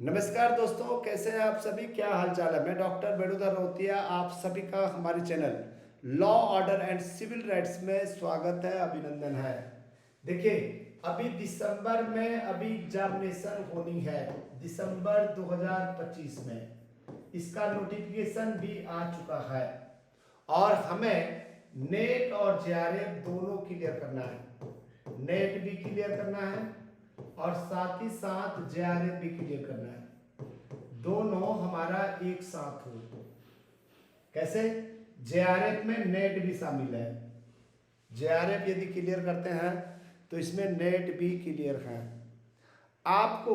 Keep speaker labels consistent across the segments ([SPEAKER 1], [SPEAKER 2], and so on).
[SPEAKER 1] नमस्कार दोस्तों, कैसे हैं आप सभी? क्या हाल चाल है? मैं डॉक्टर वेणुधर रोहतिया आप सभी का हमारे channel law order and civil rights में स्वागत है, अभिनंदन है। देखिए, अभी दिसंबर में अभी एग्जामिनेशन होनी है, दिसंबर 2025 में इसका नोटिफिकेशन भी आ चुका है और हमें नेट और जेआरएफ दोनों क्लियर करना है। नेट भी क्लियर करना है और साथ ही साथ जेआरएफ भी क्लियर करना है, दोनों हमारा एक साथ हो। कैसे? जेआरएफ में नेट भी शामिल है। जेआरएफ यदि क्लियर करते हैं तो इसमें नेट भी क्लियर है। आपको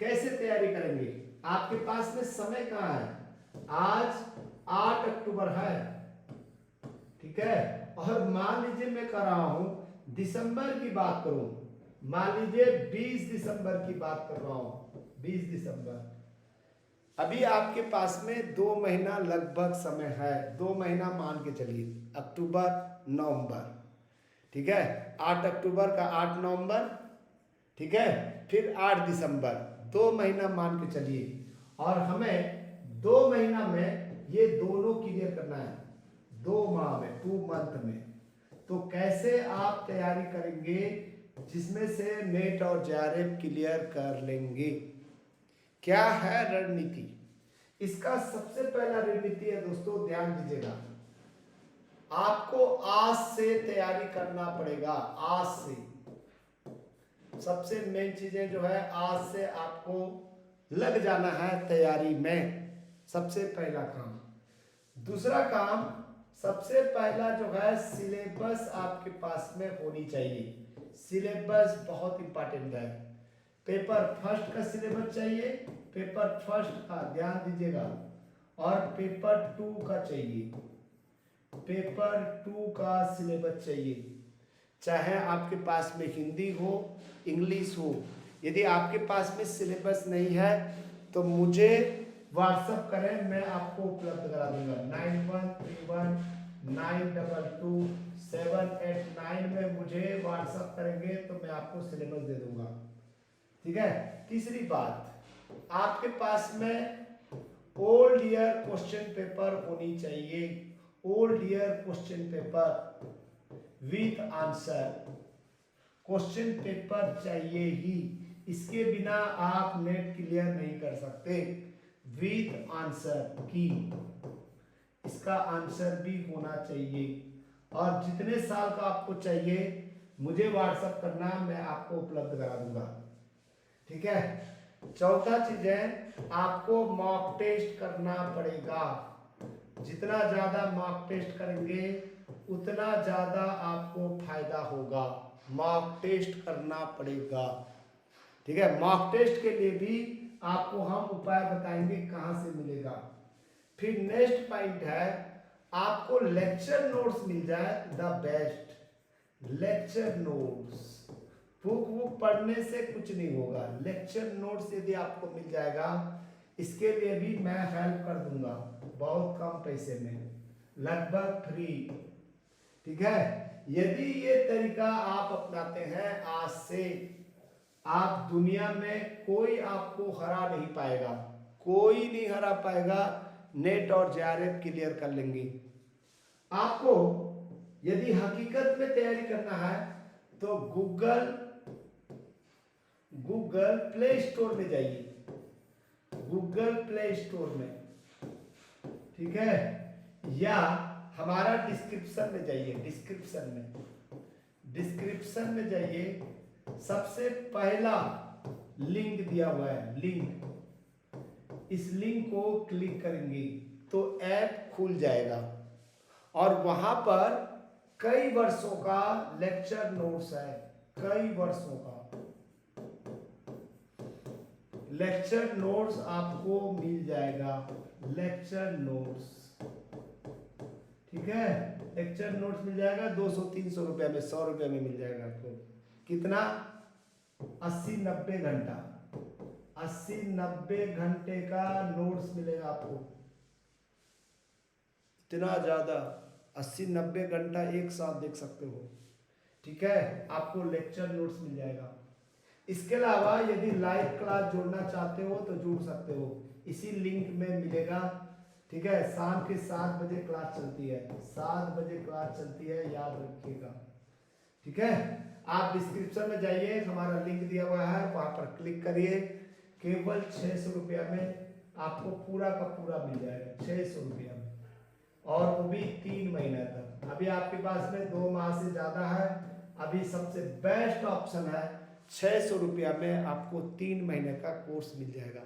[SPEAKER 1] कैसे तैयारी करेंगे? आपके पास में समय कहाँ है? आज 8 अक्टूबर है, ठीक है। और मान लीजिए मैं कर रहा हूं दिसंबर की बात करूं, मान लीजिए 20 दिसंबर की बात कर रहा हूं, 20 दिसंबर। अभी आपके पास में 2 महीना लगभग समय है, 2 महीना मान के चलिए, अक्टूबर नवंबर, ठीक है। 8 अक्टूबर का 8 नवंबर, ठीक है, फिर 8 दिसंबर, 2 महीना मान के चलिए। और हमें 2 महीना में ये दोनों क्लियर करना है, 2 माह में, 2 मंथ में। तो कैसे आप तैयारी करेंगे जिसमें से नेट और जेआरएफ क्लियर कर लेंगे? क्या है रणनीति? इसका सबसे पहला रणनीति है दोस्तों, ध्यान दीजिएगा, आपको आज से तैयारी करना पड़ेगा। आज से सबसे मेन चीजें जो है, आज से आपको लग जाना है तैयारी में, सबसे पहला काम। दूसरा काम, सबसे पहला जो है, सिलेबस आपके पास में होनी चाहिए। सिलेबस बहुत इंपॉर्टेंट है। पेपर फर्स्ट का सिलेबस चाहिए, पेपर फर्स्ट का ध्यान दीजिएगा, और पेपर 2 का चाहिए, पेपर 2 का सिलेबस चाहिए। चाहे आपके पास में हिंदी हो, इंग्लिश हो। यदि आपके पास में सिलेबस नहीं है तो मुझे व्हाट्सअप करें, मैं आपको उपलब्ध करा दूंगा। 9131922789 में मुझे व्हाट्सअप करेंगे तो मैं आपको सिलेबस दे दूंगा, ठीक है। तीसरी बात, आपके पास में ओल्ड ईयर क्वेश्चन पेपर होनी चाहिए, old year question paper with answer, question paper चाहिए ही। इसके बिना आप नेट क्लियर नहीं कर सकते। विथ आंसर की, इसका आंसर भी होना चाहिए। और जितने साल का आपको चाहिए मुझे व्हाट्सएप करना, मैं आपको उपलब्ध करा दूंगा, ठीक है। चौथा चीज है, आपको मॉक टेस्ट करना पड़ेगा। जितना ज्यादा मॉक टेस्ट करेंगे उतना ज्यादा आपको फायदा होगा। मॉक टेस्ट करना पड़ेगा, ठीक है। मॉक टेस्ट के लिए भी आपको हम उपाय बताएंगे कहां से मिलेगा। फिर नेक्स्ट पॉइंट है, आपको लेक्चर नोट्स मिल जाए, the best lecture notes. Book पढ़ने से कुछ नहीं होगा, लेक्चर नोट्स यदि आपको मिल जाएगा, इसके लिए भी मैं हेल्प कर दूंगा बहुत कम पैसे में, लगभग फ्री, ठीक है। यदि ये तरीका आप अपनाते हैं, आज से आप दुनिया में कोई आपको हरा नहीं पाएगा, कोई नहीं हरा पाएगा। नेट और जेआरएफ क्लियर कर लेंगे। आपको यदि हकीकत में तैयारी करना है तो गूगल प्ले स्टोर में जाइए, गूगल प्ले स्टोर में, ठीक है, या हमारा डिस्क्रिप्शन में जाइए, डिस्क्रिप्शन में जाइए, सबसे पहला लिंक दिया हुआ है, लिंक, इस लिंक को क्लिक करेंगे तो ऐप खुल जाएगा और वहां पर कई वर्षों का लेक्चर नोट्स है, कई वर्षों का लेक्चर नोट्स आपको मिल जाएगा, लेक्चर नोट्स, ठीक है। लेक्चर नोट्स मिल जाएगा 200-300 रुपये में, 100 रुपये में मिल जाएगा आपको। कितना? 80-90 घंटा, 80-90 घंटे का नोट्स मिलेगा आपको। इतना ज्यादा 80-90 घंटा एक साथ देख सकते हो, ठीक है। आपको लेक्चर नोट्स मिल जाएगा। इसके अलावा यदि लाइव क्लास जोड़ना चाहते हो तो जुड़ सकते हो, इसी लिंक में मिलेगा। ठीक है, शाम के 7 बजे क्लास चलती है, 7 बजे क्लास चलती है, याद रखिएगा। ठीक है, आप डिस्क्रिप्शन में जाइए, हमारा लिंक दिया हुआ है, वहां पर क्लिक करिए। केवल 600 रुपया में आपको पूरा का पूरा मिल जाएगा, 600 रुपया में, और वो भी 3 महीने तक। अभी आपके पास में 2 माह से ज्यादा है, अभी सबसे बेस्ट ऑप्शन है, 600 रुपया में आपको 3 महीने का कोर्स मिल जाएगा।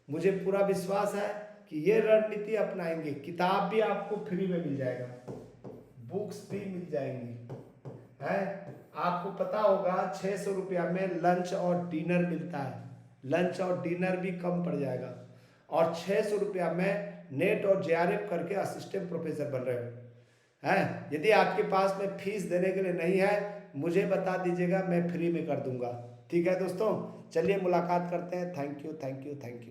[SPEAKER 1] मुझे पूरा विश्वास है कि ये रणनीति अपनाएंगे, किताब भी आपको फ्री में मिल जाएगा, बुक्स भी मिल जाएंगी। है, आपको पता होगा 600 रुपया में लंच और डिनर मिलता है, लंच और डिनर भी कम पड़ जाएगा। और 600 रुपया में नेट और जेआरएफ करके असिस्टेंट प्रोफेसर बन रहे हो। हैं, यदि आपके पास में फीस देने के लिए नहीं है, मुझे बता दीजिएगा, मैं फ्री में कर दूंगा। ठीक है दोस्तों, चलिए मुलाकात करते हैं। Thank you, thank you, thank you.